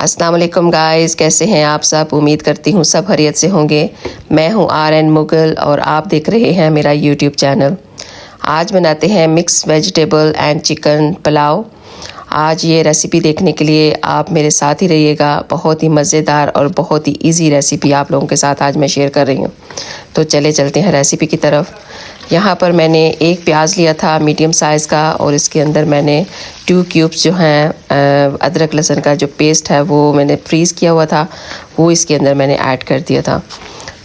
अस्सलाम वालेकुम गाइस, कैसे हैं आप सब। उम्मीद करती हूँ सब खैरियत से होंगे। मैं हूँ RN मुगल और आप देख रहे हैं मेरा यूट्यूब चैनल। आज बनाते हैं mix vegetable and chicken pulao. आज ये रेसिपी देखने के लिए आप मेरे साथ ही रहिएगा। बहुत ही मज़ेदार और बहुत ही इजी रेसिपी आप लोगों के साथ आज मैं शेयर कर रही हूँ। तो चले चलते हैं रेसिपी की तरफ। यहाँ पर मैंने एक प्याज लिया था मीडियम साइज़ का और इसके अंदर मैंने 2 क्यूब्स जो हैं अदरक लहसुन का जो पेस्ट है वो मैंने फ्रीज़ किया हुआ था, वो इसके अंदर मैंने ऐड कर दिया था।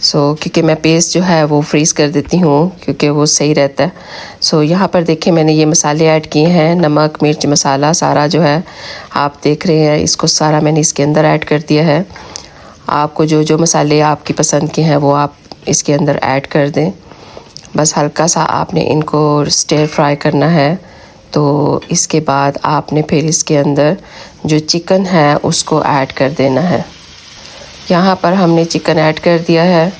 क्योंकि मैं पेस्ट जो है वो फ्रीज़ कर देती हूँ क्योंकि वो सही रहता है। यहाँ पर देखिए मैंने ये मसाले ऐड किए हैं, नमक मिर्च मसाला सारा जो है आप देख रहे हैं, इसको सारा मैंने इसके अंदर ऐड कर दिया है। आपको जो जो मसाले आपकी पसंद के हैं वो आप इसके अंदर ऐड कर दें। बस हल्का सा आपने इनको स्टर फ्राई करना है। तो इसके बाद आपने फिर इसके अंदर जो चिकन है उसको ऐड कर देना है। यहाँ पर हमने चिकन ऐड कर दिया है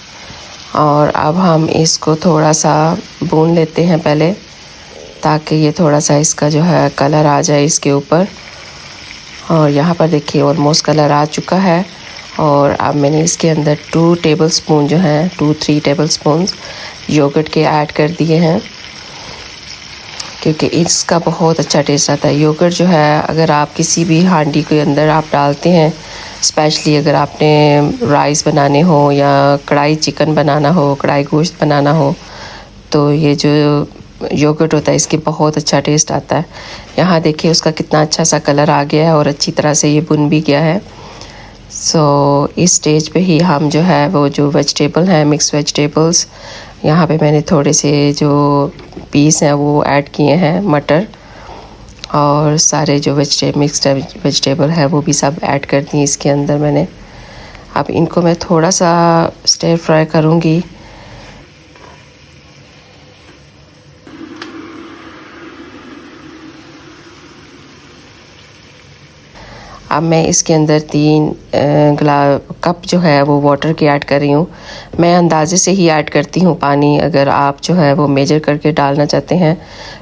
और अब हम इसको थोड़ा सा भून लेते हैं पहले, ताकि ये थोड़ा सा इसका जो है कलर आ जाए इसके ऊपर। और यहाँ पर देखिए ऑलमोस्ट कलर आ चुका है। और अब मैंने इसके अंदर 2 टेबलस्पून जो हैं 2-3 टेबलस्पून योगर्ट के ऐड कर दिए हैं, क्योंकि इसका बहुत अच्छा टेस्ट आता है। योगर्ट जो है अगर आप किसी भी हांडी के अंदर आप डालते हैं, स्पेशली अगर आपने राइस बनाने हो या कढ़ाई चिकन बनाना हो, कढ़ाई गोश्त बनाना हो, तो ये जो योगर्ट होता है इसके बहुत अच्छा टेस्ट आता है। यहाँ देखिए उसका कितना अच्छा सा कलर आ गया है और अच्छी तरह से ये भुन भी गया है। इस स्टेज पे ही हम जो है वो जो वेजिटेबल हैं मिक्स वेजिटेबल्स, यहाँ पे मैंने थोड़े से जो पीस हैं वो ऐड किए हैं, मटर और सारे जो मिक्स्ड वेजिटेबल है वो भी सब ऐड कर दिए इसके अंदर मैंने। अब इनको मैं थोड़ा सा स्टर फ्राई करूँगी। अब मैं इसके अंदर 3 कप जो है वो वाटर की ऐड कर रही हूँ। मैं अंदाज़े से ही ऐड करती हूँ पानी। अगर आप जो है वो मेजर करके डालना चाहते हैं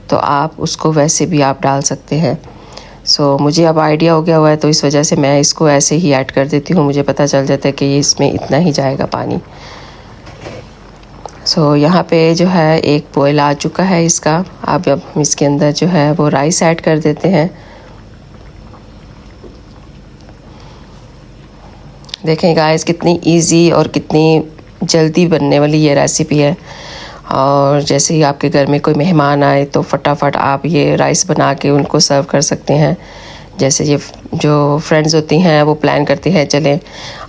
तो आप उसको वैसे भी आप डाल सकते हैं। मुझे अब आइडिया हो गया हुआ है तो इस वजह से मैं इसको ऐसे ही ऐड कर देती हूँ। मुझे पता चल जाता है कि इसमें इतना ही जाएगा पानी। यहाँ पे जो है एक बॉयल आ चुका है इसका। अब इसके अंदर जो है वो राइस ऐड कर देते हैं। देखें गाइस कितनी इजी और कितनी जल्दी बनने वाली ये रेसिपी है। और जैसे ही आपके घर में कोई मेहमान आए तो फटाफट आप ये राइस बना के उनको सर्व कर सकते हैं। जैसे ये जो फ्रेंड्स होती हैं वो प्लान करती हैं चलें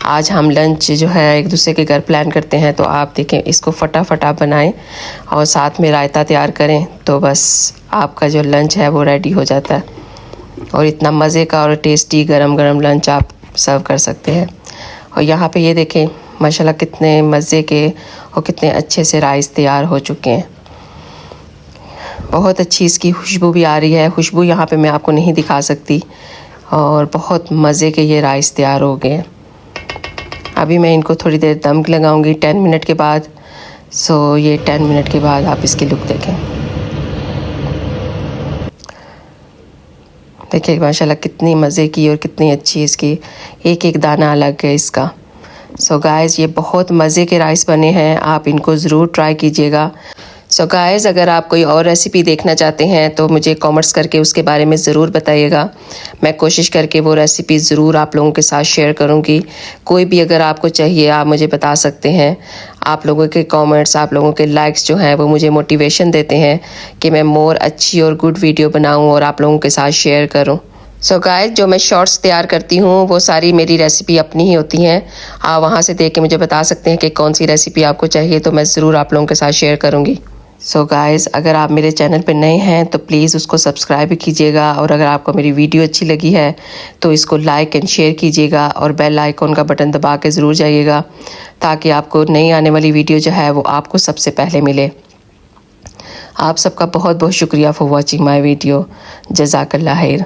आज हम लंच जो है एक दूसरे के घर प्लान करते हैं, तो आप देखें इसको फटाफट आप बनाएं और साथ में रायता तैयार करें तो बस आपका जो लंच है वो रेडी हो जाता है। और इतना मज़े का और टेस्टी गरम गरम लंच आप सर्व कर सकते हैं। और यहाँ पे ये देखें माशाल्लाह कितने मज़े के और कितने अच्छे से राइस तैयार हो चुके हैं। बहुत अच्छी इसकी खुशबू भी आ रही है। खुशबू यहाँ पे मैं आपको नहीं दिखा सकती। और बहुत मज़े के ये राइस तैयार हो गए हैं। अभी मैं इनको थोड़ी देर दम लगाऊंगी 10 मिनट के बाद। ये 10 मिनट के बाद आप इसकी लुक देखें। देखिए माशाल्लाह कितनी मज़े की और कितनी अच्छी इसकी एक एक दाना अलग है इसका। गाइस ये बहुत मज़े के राइस बने हैं, आप इनको ज़रूर ट्राई कीजिएगा। गाइस अगर आप कोई और रेसिपी देखना चाहते हैं तो मुझे कमेंट्स करके उसके बारे में ज़रूर बताइएगा। मैं कोशिश करके वो रेसिपी ज़रूर आप लोगों के साथ शेयर करूँगी। कोई भी अगर आपको चाहिए आप मुझे बता सकते हैं। आप लोगों के कमेंट्स, आप लोगों के लाइक्स जो हैं वो मुझे मोटिवेशन देते हैं कि मैं मोर अच्छी और गुड वीडियो बनाऊँ और आप लोगों के साथ शेयर करूँ। गाइस जो मैं शॉर्ट्स तैयार करती हूँ वो सारी मेरी रेसिपी अपनी ही होती हैं। आप वहाँ से देख के मुझे बता सकते हैं कि कौन सी रेसिपी आपको चाहिए, तो मैं ज़रूर आप लोगों के साथ शेयर करूँगी। गाइस अगर आप मेरे चैनल पे नए हैं तो प्लीज़ उसको सब्सक्राइब भी कीजिएगा। और अगर आपको मेरी वीडियो अच्छी लगी है तो इसको लाइक एंड शेयर कीजिएगा और बेल आइकॉन का बटन दबा के ज़रूर जाइएगा, ताकि आपको नई आने वाली वीडियो जो है वो आपको सबसे पहले मिले। आप सबका बहुत बहुत शुक्रिया फॉर वॉचिंग माई वीडियो। जज़ाकल्लाह खैर।